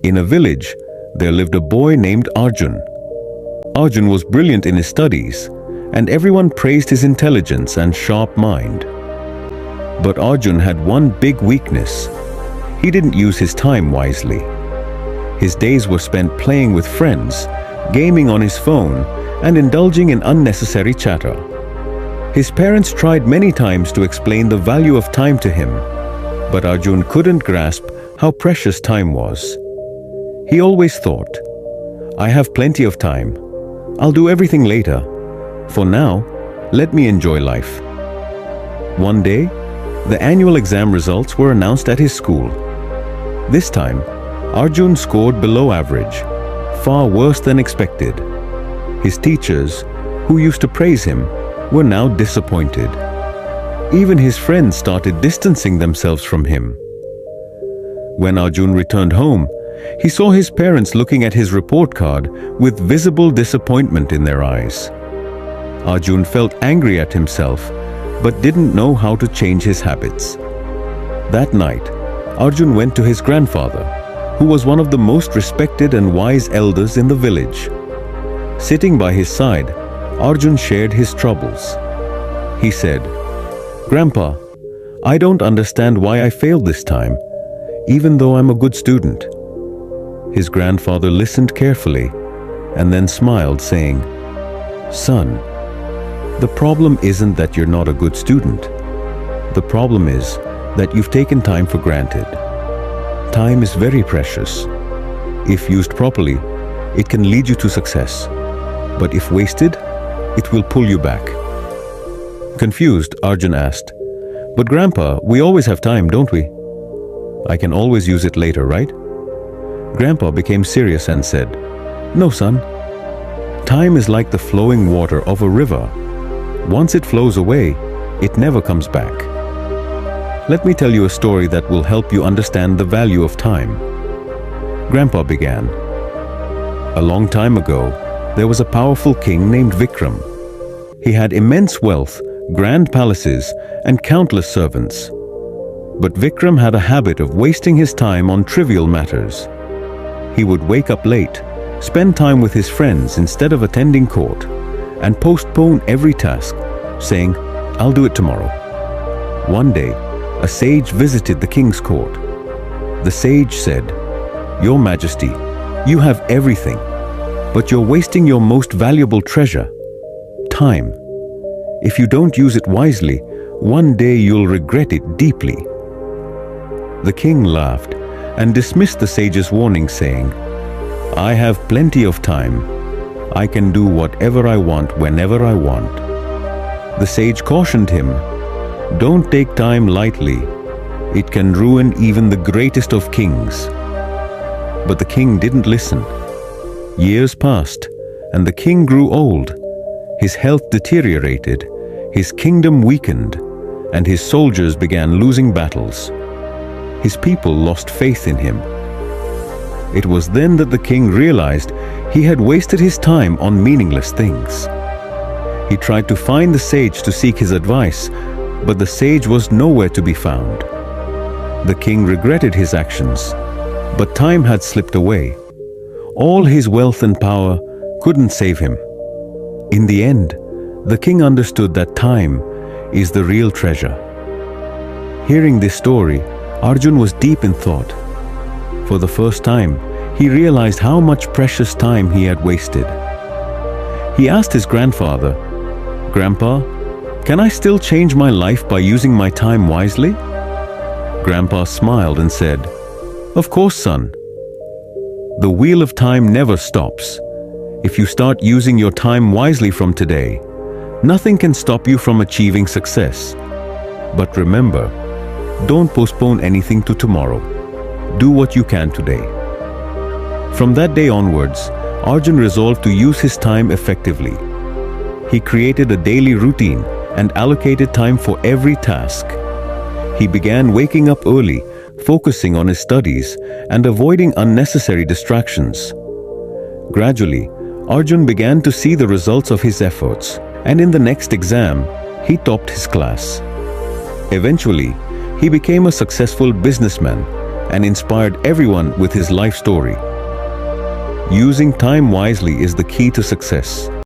In a village, there lived a boy named Arjun. Arjun was brilliant in his studies, and everyone praised his intelligence and sharp mind. But Arjun had one big weakness. He didn't use his time wisely. His days were spent playing with friends, gaming on his phone, and indulging in unnecessary chatter. His parents tried many times to explain the value of time to him, but Arjun couldn't grasp how precious time was. He always thought, "I have plenty of time. I'll do everything later. For now, let me enjoy life." One day, the annual exam results were announced at his school. This time, Arjun scored below average, far worse than expected. His teachers, who used to praise him, were now disappointed. Even his friends started distancing themselves from him. When Arjun returned home, he saw his parents looking at his report card with visible disappointment in their eyes. Arjun felt angry at himself, but didn't know how to change his habits. That night, Arjun went to his grandfather, who was one of the most respected and wise elders in the village. Sitting by his side, Arjun shared his troubles. He said, "Grandpa, I don't understand why I failed this time, even though I'm a good student." His grandfather listened carefully and then smiled, saying, "Son, the problem isn't that you're not a good student. The problem is that you've taken time for granted. Time is very precious. If used properly, it can lead you to success. But if wasted, it will pull you back." Confused, Arjun asked, "But Grandpa, we always have time, don't we? I can always use it later, right?" Grandpa became serious and said, "No, son. Time is like the flowing water of a river. Once it flows away, it never comes back. Let me tell you a story that will help you understand the value of time." Grandpa began. A long time ago, there was a powerful king named Vikram. He had immense wealth, grand palaces, and countless servants. But Vikram had a habit of wasting his time on trivial matters. He would wake up late, spend time with his friends instead of attending court, and postpone every task, saying, "I'll do it tomorrow." One day, a sage visited the king's court. The sage said, "Your Majesty, you have everything, but you're wasting your most valuable treasure, time. If you don't use it wisely, one day you'll regret it deeply." The king laughed and dismissed the sage's warning, saying, "I have plenty of time. I can do whatever I want whenever I want." The sage cautioned him, "Don't take time lightly. It can ruin even the greatest of kings." But the king didn't listen. Years passed, and the king grew old. His health deteriorated, his kingdom weakened, and his soldiers began losing battles. His people lost faith in him. It was then that the king realized he had wasted his time on meaningless things. He tried to find the sage to seek his advice, but the sage was nowhere to be found. The king regretted his actions, but time had slipped away. All his wealth and power couldn't save him. In the end, the king understood that time is the real treasure. Hearing this story, Arjun was deep in thought. For the first time, he realized how much precious time he had wasted. He asked his grandfather, "Grandpa, can I still change my life by using my time wisely?" Grandpa smiled and said, "Of course, son. The wheel of time never stops. If you start using your time wisely from today, nothing can stop you from achieving success. But remember, don't postpone anything to tomorrow. Do what you can today." From that day onwards, Arjun resolved to use his time effectively. He created a daily routine and allocated time for every task. He began waking up early, focusing on his studies and avoiding unnecessary distractions. Gradually, Arjun began to see the results of his efforts, and in the next exam, he topped his class. Eventually, he became a successful businessman and inspired everyone with his life story. Using time wisely is the key to success.